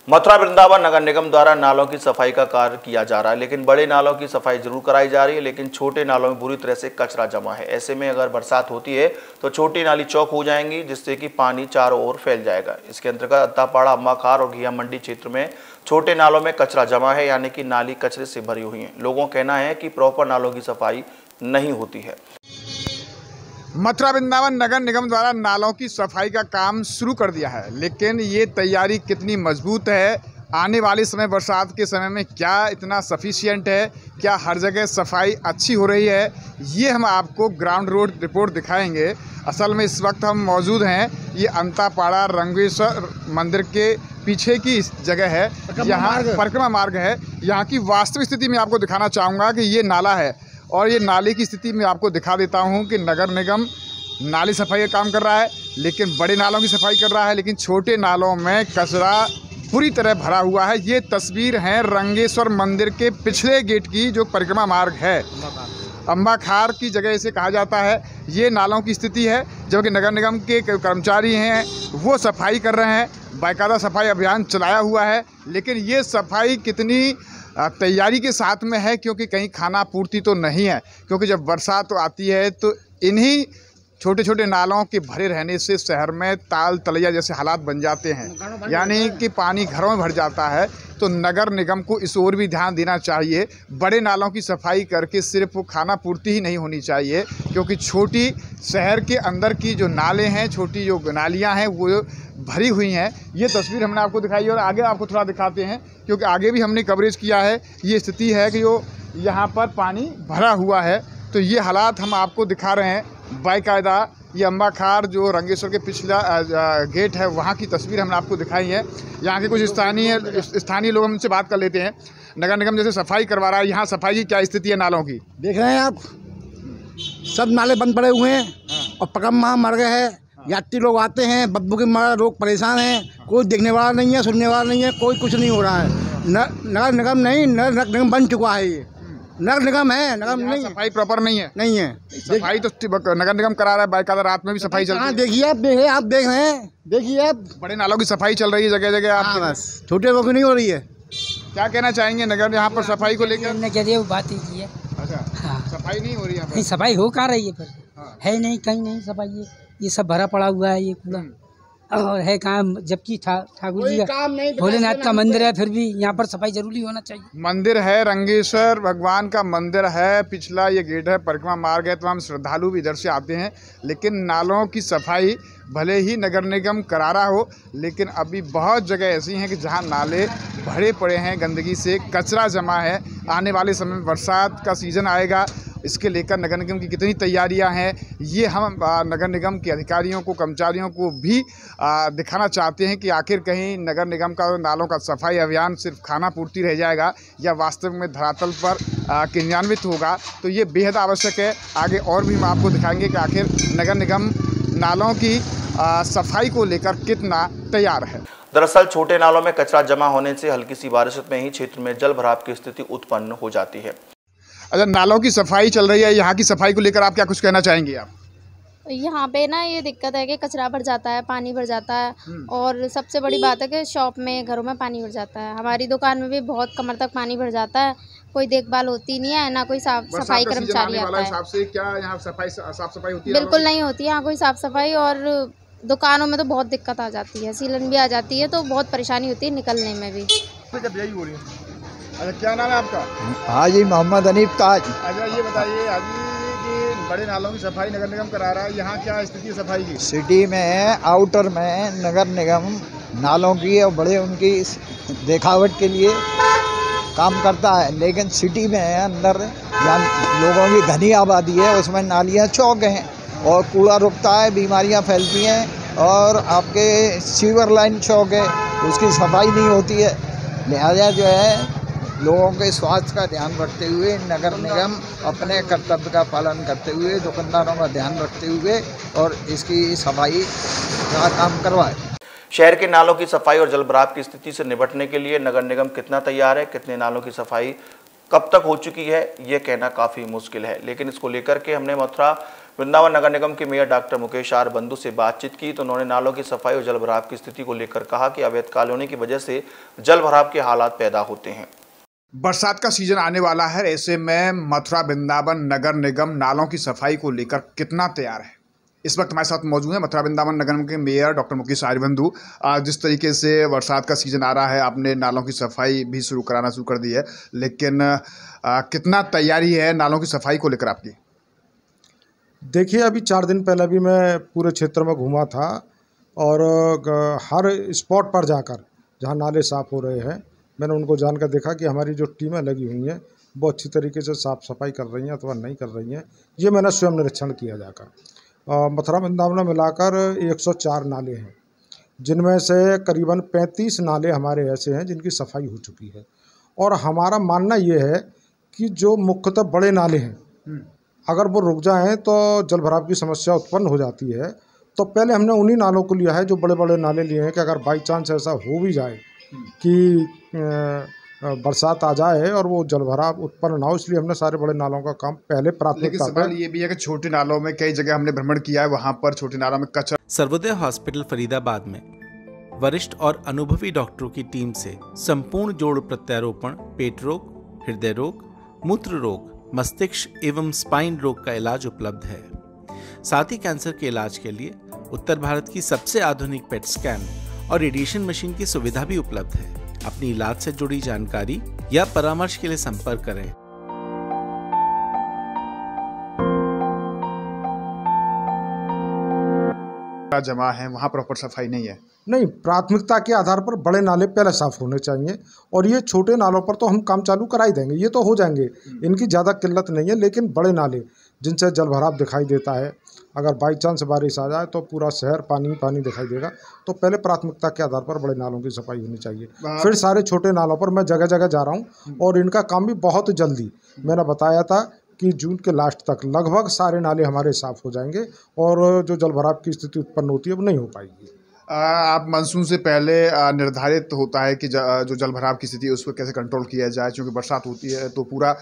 मथुरा वृंदावन नगर निगम द्वारा नालों की सफाई का कार्य किया जा रहा है, लेकिन बड़े नालों की सफाई जरूर कराई जा रही है, लेकिन छोटे नालों में बुरी तरह से कचरा जमा है। ऐसे में अगर बरसात होती है तो छोटी नाली चौक हो जाएंगी, जिससे कि पानी चारों ओर फैल जाएगा। इसके अंतर्गत अत्तापाड़ा, अम्बाखार और घिया मंडी क्षेत्र में छोटे नालों में कचरा जमा है, यानी कि नाली कचरे से भरी हुई है। लोगों का कहना है कि प्रॉपर नालों की सफाई नहीं होती है। मथुरा वृंदावन नगर निगम द्वारा नालों की सफाई का काम शुरू कर दिया है, लेकिन ये तैयारी कितनी मजबूत है, आने वाले समय बरसात के समय में क्या इतना सफिशिएंट है, क्या हर जगह सफाई अच्छी हो रही है, ये हम आपको ग्राउंड रोड रिपोर्ट दिखाएंगे। असल में इस वक्त हम मौजूद हैं, ये अंतापाड़ा रंगेश्वर मंदिर के पीछे की जगह है, यहाँ परिक्रमा मार्ग है। यहाँ की वास्तविक स्थिति में आपको दिखाना चाहूँगा कि ये नाला है, और ये नाले की स्थिति में आपको दिखा देता हूँ कि नगर निगम नाली सफाई का काम कर रहा है, लेकिन बड़े नालों की सफाई कर रहा है, लेकिन छोटे नालों में कचरा पूरी तरह भरा हुआ है। ये तस्वीर है रंगेश्वर मंदिर के पिछले गेट की, जो परिक्रमा मार्ग है, अम्बाखार की जगह इसे कहा जाता है। ये नालों की स्थिति है, जबकि नगर निगम के कर्मचारी हैं वो सफाई कर रहे हैं, बाकायदा सफाई अभियान चलाया हुआ है। लेकिन ये सफाई कितनी तैयारी के साथ में है, क्योंकि कहीं खाना पूर्ति तो नहीं है, क्योंकि जब बरसात आती है तो इन्हीं छोटे छोटे नालों के भरे रहने से शहर में ताल तलैया जैसे हालात बन जाते हैं, यानी कि पानी घरों में भर जाता है। तो नगर निगम को इस ओर भी ध्यान देना चाहिए। बड़े नालों की सफाई करके सिर्फ खाना पूर्ति ही नहीं होनी चाहिए, क्योंकि छोटी शहर के अंदर की जो नाले हैं, छोटी जो नालियां हैं, वो भरी हुई हैं। ये तस्वीर हमने आपको दिखाई और आगे आपको थोड़ा दिखाते हैं, क्योंकि आगे भी हमने कवरेज किया है। ये स्थिति है कि जो यहाँ पर पानी भरा हुआ है, तो ये हालात हम आपको दिखा रहे हैं बाकायदा। ये अम्बाखार जो रंगेश्वर के पिछला गेट है, वहाँ की तस्वीर हमने आपको दिखाई है। यहाँ के कुछ स्थानीय लोग हमसे बात कर लेते हैं। नगर निगम जैसे सफाई करवा रहा है, यहाँ सफाई की क्या स्थिति है नालों की? देख रहे हैं आप, सब नाले बंद पड़े हुए हैं और परिक्रमा मार्ग है। यात्री लोग आते हैं, बदबू के मारे लोग परेशान हैं, कोई देखने वाला नहीं है, सुनने वाला नहीं है, कोई कुछ नहीं हो रहा है। नगर निगम नहीं, नगर निगम बन चुका है। ये नगर निगम है, नगर नहीं, सफाई प्रॉपर नहीं है। नहीं है सफाई तो नगर निगम करा रहा है, बाकायदा रात में भी सफाई चल रही है। देखिए आप, देख रहे हैं, देखिए आप, बड़े नालों की सफाई चल रही है जगह जगह। आप बस छोटे लोगों की नहीं हो रही है। क्या कहना चाहेंगे नगर यहाँ पर सफाई को लेकर? हमने कह दिया वो बात ही की है। अच्छा, हाँ, सफाई नहीं हो रही है। नहीं सफाई हो कहाँ रही है, पर हाँ। है नहीं, कहीं नहीं सफाई। ये सब भरा पड़ा हुआ है, ये कूड़ा और है कहाँ। जबकि ठाकुर जी का भोलेनाथ का मंदिर है, फिर भी यहाँ पर सफाई जरूरी होना चाहिए। मंदिर है, रंगेश्वर भगवान का मंदिर है, पिछला ये गेट है, परिक्रमा मार्ग है, तमाम श्रद्धालु भी इधर से आते हैं। लेकिन नालों की सफाई भले ही नगर निगम करा रहा हो, लेकिन अभी बहुत जगह ऐसी हैं कि जहां नाले भरे पड़े हैं, गंदगी से कचरा जमा है। आने वाले समय में बरसात का सीज़न आएगा, इसके लेकर नगर निगम की कितनी तैयारियां हैं, ये हम नगर निगम के अधिकारियों को, कर्मचारियों को भी दिखाना चाहते हैं कि आखिर कहीं नगर निगम का नालों का सफाई अभियान सिर्फ खाना पूर्ति रह जाएगा या वास्तव में धरातल पर क्रियान्वित होगा। तो ये बेहद आवश्यक है। आगे और भी हम आपको दिखाएंगे कि आखिर नगर निगम नालों की सफाई को लेकर कितना तैयार है। दरअसल छोटे नालों में कचरा जमा होने से हल्की सी बारिश में ही क्षेत्र में जल भराव की स्थिति उत्पन्न हो जाती है। अच्छा, नालों की सफाई चल रही है, यहाँ की सफाई को लेकर आप क्या कुछ कहना चाहेंगे? आप यहाँ पे ना ये दिक्कत है कि कचरा भर जाता है, पानी भर जाता है, और सबसे बड़ी बात है कि शॉप में, घरों में पानी भर जाता है। हमारी दुकान में भी बहुत कमर तक पानी भर जाता है, कोई देखभाल होती नहीं है, ना कोई साफ सफाई कर्मचारी आता है। से क्या यहाँ साफ सफाई होती है? बिल्कुल नहीं होती है यहाँ कोई साफ सफाई, और दुकानों में तो बहुत दिक्कत आ जाती है, सीलन भी आ जाती है, तो बहुत परेशानी होती है निकलने में भी। अच्छा, क्या नाम है आपका? हाजी मोहम्मद हनीफ ताज। अच्छा, ये बताइए हाजी कि बड़े नालों की सफाई नगर निगम करा रहा है, यहाँ क्या स्थिति है सफाई की? सिटी में, आउटर में नगर निगम नालों की और बड़े उनकी दिखावट के लिए काम करता है, लेकिन सिटी में अंदर जहाँ लोगों की घनी आबादी है, उसमें नालियाँ चौक हैं और कूड़ा रुकता है, बीमारियाँ फैलती हैं, और आपके सीवर लाइन चौक है, उसकी सफाई नहीं होती है। लिहाजा जो है लोगों के स्वास्थ्य का ध्यान रखते हुए नगर निगम अपने कर्तव्य का पालन करते हुए, दुकानदारों का ध्यान रखते हुए और इसकी सफाई का काम करवाए। शहर के नालों की सफाई और जलभराव की स्थिति से निपटने के लिए नगर निगम कितना तैयार है, कितने नालों की सफाई कब तक हो चुकी है, ये कहना काफ़ी मुश्किल है। लेकिन इसको लेकर के हमने मथुरा वृंदावन नगर निगम के मेयर डॉक्टर मुकेश आर बंधु से बातचीत की तो उन्होंने नालों की सफाई और जल भराव की स्थिति को लेकर कहा कि अवैध कॉलोनी की वजह से जल भराव के हालात पैदा होते हैं। बरसात का सीजन आने वाला है, ऐसे में मथुरा वृंदावन नगर निगम नालों की सफाई को लेकर कितना तैयार है? इस वक्त हमारे साथ मौजूद है मथुरा वृंदावन नगर निगम के मेयर डॉक्टर मुकेश आर बंधु। जिस तरीके से बरसात का सीजन आ रहा है, आपने नालों की सफाई भी शुरू कर दी है, लेकिन कितना तैयारी है नालों की सफाई को लेकर आपकी? देखिए, अभी 4 दिन पहले भी मैं पूरे क्षेत्र में घूमा था और हर स्पॉट पर जाकर जहां नाले साफ़ हो रहे हैं, मैंने उनको जानकर देखा कि हमारी जो टीमें लगी हुई हैं वो अच्छी तरीके से साफ़ सफाई कर रही हैं अथवा नहीं कर रही हैं। ये मैंने स्वयं निरीक्षण किया जाकर। मथुरा वृंदावन में मिलाकर 104 नाले हैं, जिनमें से करीबन 35 नाले हमारे ऐसे हैं जिनकी सफाई हो चुकी है। और हमारा मानना ये है कि जो मुख्यतः बड़े नाले हैं, अगर वो रुक जाएँ तो जल भराव की समस्या उत्पन्न हो जाती है। तो पहले हमने उन्हीं नालों को लिया है जो बड़े बड़े नाले लिए हैं कि अगर बाई चांस ऐसा हो भी जाए कि बरसात आ जाए और वो जल भराव उत्पन्न ना हो, इसलिए हमने सारे बड़े नालों का काम पहले प्राथमिकता। लेकिन सवाल ये भी है कि छोटे नालों में कई जगह हमने भ्रमण किया है, वहाँ पर छोटे नालों में कचरा। सर्वोदय हॉस्पिटल फरीदाबाद में वरिष्ठ और अनुभवी डॉक्टरों की टीम से संपूर्ण जोड़ प्रत्यारोपण, पेट रोग, हृदय रोग, मूत्र रोग, मस्तिष्क एवं स्पाइन रोग का इलाज उपलब्ध है। साथ ही कैंसर के इलाज के लिए उत्तर भारत की सबसे आधुनिक पेट स्कैन और रेडिएशन मशीन की सुविधा भी उपलब्ध है। अपनी इलाज से जुड़ी जानकारी या परामर्श के लिए संपर्क करें। जमा है वहाँ प्रॉपर सफाई नहीं है। नहीं, प्राथमिकता के आधार पर बड़े नाले पहले साफ़ होने चाहिए और ये छोटे नालों पर तो हम काम चालू करा ही देंगे, ये तो हो जाएंगे, इनकी ज़्यादा किल्लत नहीं है। लेकिन बड़े नाले जिनसे जल भराव दिखाई देता है, अगर बाई चांस बारिश आ जाए तो पूरा शहर पानी पानी दिखाई देगा, तो पहले प्राथमिकता के आधार पर बड़े नालों की सफाई होनी चाहिए। फिर सारे छोटे नालों पर मैं जगह जगह जा रहा हूँ और इनका काम भी बहुत जल्दी, मैंने बताया था कि जून के लास्ट तक लगभग सारे नाले हमारे साफ़ हो जाएंगे और जो जल भराव की स्थिति उत्पन्न होती है वो नहीं हो पाएगी। आप मानसून से पहले निर्धारित होता है कि जो जल भराव की स्थिति है उस पर कैसे कंट्रोल किया जाए, क्योंकि बरसात होती है तो पूरा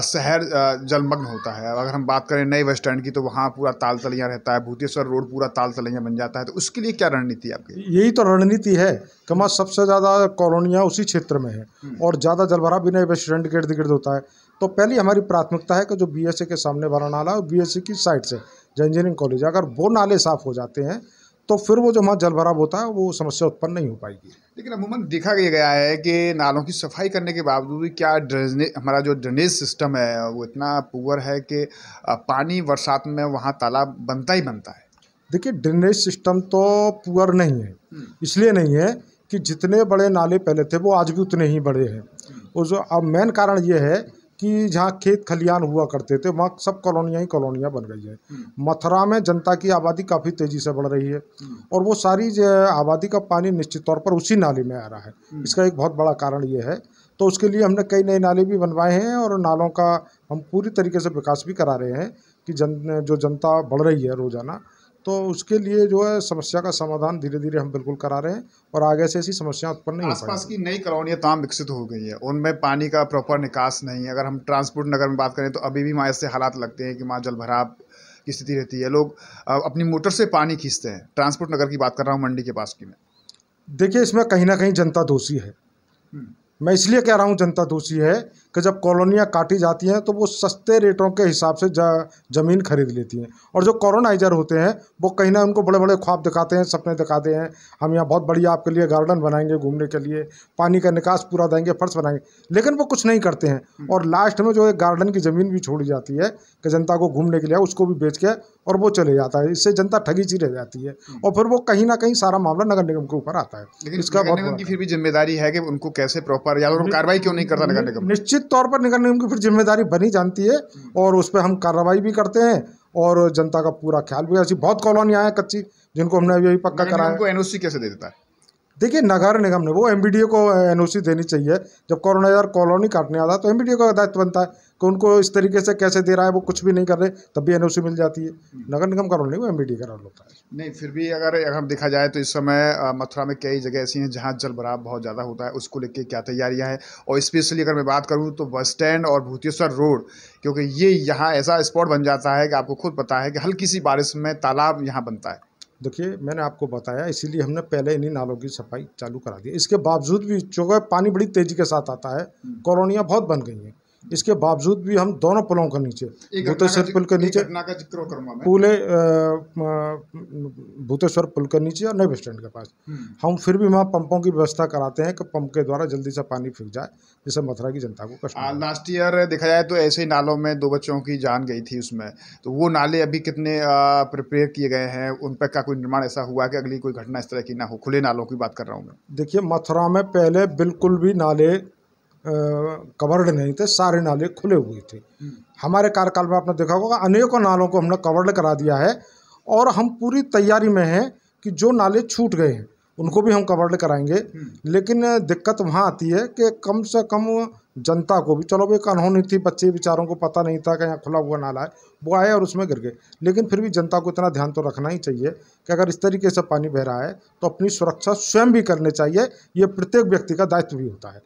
शहर जलमग्न होता है। अगर हम बात करें नए बस स्टैंड की तो वहाँ पूरा ताल तलैया रहता है, भूतेश्वर रोड पूरा ताल तलैया बन जाता है, तो उसके लिए क्या रणनीति है आपकी? यही तो रणनीति है कि हमारा सबसे ज़्यादा कॉलोनियाँ उसी क्षेत्र में है और ज़्यादा जल भराव भी नए बस स्टैंड के इर्द गिर्द होता है। तो पहली हमारी प्राथमिकता है कि जो BSA के सामने वाला नाला और BSA की साइड से जो इंजीनियरिंग कॉलेज, अगर वो नाले साफ़ हो जाते हैं तो फिर वो जो हमारा जल भराव होता है वो समस्या उत्पन्न नहीं हो पाएगी। लेकिन अमूमन देखा गया है कि नालों की सफाई करने के बावजूद भी क्या हमारा जो ड्रेनेज सिस्टम है वो इतना पुअर है कि पानी बरसात में वहाँ तालाब बनता ही बनता है। देखिए, ड्रेनेज सिस्टम तो पुअर नहीं है, इसलिए नहीं है कि जितने बड़े नाले पहले थे वो आज भी उतने ही बड़े हैं। और जो अब मेन कारण ये है कि जहाँ खेत खलियान हुआ करते थे वहाँ सब कॉलोनियाँ ही कॉलोनियाँ बन गई है। मथुरा में जनता की आबादी काफ़ी तेज़ी से बढ़ रही है और वो सारी आबादी का पानी निश्चित तौर पर उसी नाले में आ रहा है। इसका एक बहुत बड़ा कारण ये है। तो उसके लिए हमने कई नए नाले भी बनवाए हैं और नालों का हम पूरी तरीके से विकास भी करा रहे हैं कि जो जनता बढ़ रही है रोज़ाना, तो उसके लिए जो है समस्या का समाधान धीरे धीरे हम बिल्कुल करा रहे हैं और आगे से ऐसी समस्या उत्पन्न नहीं हो पाएगी। आसपास की नई कॉलोनियाँ तमाम विकसित हो गई है, उनमें पानी का प्रॉपर निकास नहीं है। अगर हम ट्रांसपोर्ट नगर में बात करें तो अभी भी वहाँ ऐसे हालात लगते हैं कि वहाँ जल भराव की स्थिति रहती है। लोग अपनी मोटर से पानी खींचते हैं। ट्रांसपोर्ट नगर की बात कर रहा हूँ, मंडी के पास की में। देखिए, इसमें कहीं ना कहीं जनता दोषी है। मैं इसलिए कह रहा हूँ जनता दोषी है कि जब कॉलोनियाँ काटी जाती हैं तो वो सस्ते रेटों के हिसाब से ज़मीन खरीद लेती हैं और जो कॉलोनाइजर होते हैं वो कहीं ना उनको बड़े बड़े ख्वाब दिखाते हैं, सपने दिखाते हैं, हम यहाँ बहुत बढ़िया आपके लिए गार्डन बनाएंगे घूमने के लिए, पानी का निकास पूरा देंगे, फर्श बनाएंगे, लेकिन वो कुछ नहीं करते हैं। और लास्ट में जो एक गार्डन की ज़मीन भी छोड़ी जाती है कि जनता को घूमने के लिए, उसको भी बेच के और वो चले जाता है। इससे जनता ठगी सी रह जाती है और फिर वो कहीं ना कहीं सारा मामला नगर निगम के ऊपर आता है। लेकिन इसका नगर निगम की फिर भी जिम्मेदारी है कि उनको कैसे प्रॉपर या कार्रवाई क्यों नहीं करता नगर निगम? निश्चित तौर पर नगर निगम की फिर जिम्मेदारी बनी जानती है और उस पर हम कार्रवाई भी करते हैं और जनता का पूरा ख्याल भी। ऐसी बहुत कॉलोनियाँ हैं कच्ची जिनको हमने यही पक्का कराया है। उनको NOC कैसे दे देता है? देखिए नगर निगम ने वो एमबीडीए को एनओसी देनी चाहिए। जब कॉलोनी काटने आता है तो एमबीडीए का दायित्व बनता है कि उनको इस तरीके से कैसे दे रहा है, वो कुछ भी नहीं कर रहे तब भी एनओसी मिल जाती है। नगर निगम का रोल नहीं, वो एमबीडीए का रोल होता है। नहीं, फिर भी अगर हम देखा जाए तो इस समय मथुरा में कई जगह ऐसी हैं जहाँ जल भराव बहुत ज़्यादा होता है, उसको लेके क्या तैयारियाँ हैं? और स्पेशली अगर मैं बात करूँ तो बस स्टैंड और भूतेश्वर रोड, क्योंकि ये यहाँ ऐसा स्पॉट बन जाता है कि आपको खुद पता है कि हल्की सी बारिश में तालाब यहाँ बनता है। देखिए मैंने आपको बताया, इसीलिए हमने पहले इन्हीं नालों की सफाई चालू करा दी। इसके बावजूद भी चूँकि पानी बड़ी तेज़ी के साथ आता है, कॉलोनियाँ बहुत बन गई हैं, इसके बावजूद भी हम दोनों पुलों के नीचे, भूतेश्वर पुल के नीचे, भूतेश्वर पुल के नीचे और नए बस स्टैंड के पास हम फिर भी वहाँ पंपों की व्यवस्था कराते हैं कि पंप के द्वारा जल्दी से पानी फेंक जाए, जिससे मथुरा की जनता को कष्ट। लास्ट ईयर देखा जाए तो ऐसे ही नालों में 2 बच्चों की जान गई थी उसमें, तो वो नाले अभी कितने प्रिपेयर किए गए हैं? उन पर क्या कोई निर्माण ऐसा हुआ कि अगली कोई घटना इस तरह की ना हो? खुले नालों की बात कर रहा हूँ मैं। देखिए मथुरा में पहले बिल्कुल भी नाले कवर्ड नहीं थे, सारे नाले खुले हुए थे। हमारे कार्यकाल में आपने देखा होगा अनेकों नालों को हमने कवर्ड करा दिया है और हम पूरी तैयारी में हैं कि जो नाले छूट गए हैं उनको भी हम कवर्ड कराएंगे। लेकिन दिक्कत वहाँ आती है कि कम से कम जनता को भी, चलो भाई अनहोनी थी, बच्चे बेचारों को पता नहीं था कि यहाँ खुला हुआ नाला है, वो आए और उसमें गिर गए, लेकिन फिर भी जनता को इतना ध्यान तो रखना ही चाहिए कि अगर इस तरीके से पानी बह रहा है तो अपनी सुरक्षा स्वयं भी करनी चाहिए। ये प्रत्येक व्यक्ति का दायित्व भी होता है,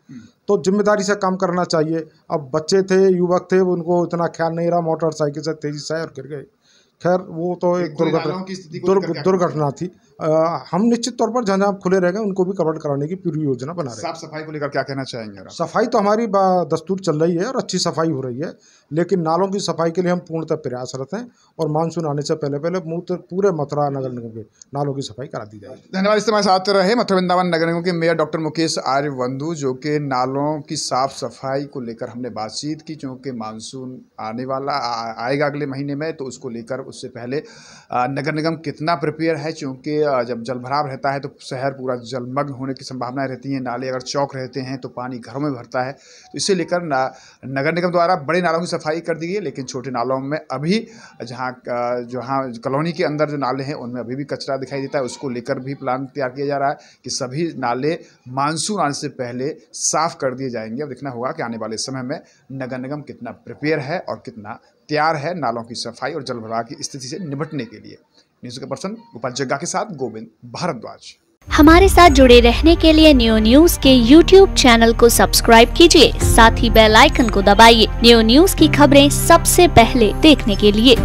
तो जिम्मेदारी से काम करना चाहिए। अब बच्चे थे, युवक थे, उनको इतना ख्याल नहीं रहा, मोटरसाइकिल से तेजी से और गिर गए। खैर वो तो एक दुर्घटना थी। हम निश्चित तौर पर जहाँ जहाँ खुले रह गए उनको भी कवर कराने की पूरी योजना बना रहे हैं। साफ सफाई को लेकर क्या कहना चाहेंगे? सफाई तो हमारी दस्तूर चल रही है और अच्छी सफाई हो रही है, लेकिन नालों की सफाई के लिए हम पूर्णतः प्रयासरत हैं और मानसून आने से पहले पूरे मथुरा नगर निगम के नालों की सफाई करा दी जाएगी। धन्यवाद। इस साथ रहे मथुरा वृंदावन नगर निगम के मेयर डॉक्टर मुकेश आर्यवंदु, जो कि नालों की साफ सफाई को लेकर हमने बातचीत की, क्योंकि मानसून आने वाला आएगा अगले महीने में, तो उसको लेकर उससे पहले नगर निगम कितना प्रिपेयर है, क्योंकि जब जल भराव रहता है तो शहर पूरा जलमग्न होने की संभावनाएं रहती हैं। नाले अगर चौक रहते हैं तो पानी घरों में भरता है, तो इसे लेकर नगर निगम द्वारा बड़े नालों की सफाई कर दी गई है, लेकिन छोटे नालों में अभी जहाँ कॉलोनी के अंदर जो नाले हैं उनमें अभी भी कचरा दिखाई देता है, उसको लेकर भी प्लान तैयार किया जा रहा है कि सभी नाले मानसून आने से पहले साफ कर दिए जाएंगे। अब देखना होगा कि आने वाले समय में नगर निगम कितना प्रिपेयर है और कितना तैयार है नालों की सफाई और जल भराव की स्थिति से निपटने के लिए। न्यूज़ के पर्सन गोपाल जग्गा के साथ गोविंद भारद्वाज। हमारे साथ जुड़े रहने के लिए न्यू न्यूज़ के YouTube चैनल को सब्सक्राइब कीजिए, साथ ही बेल आइकन को दबाइए न्यू न्यूज़ की खबरें सबसे पहले देखने के लिए।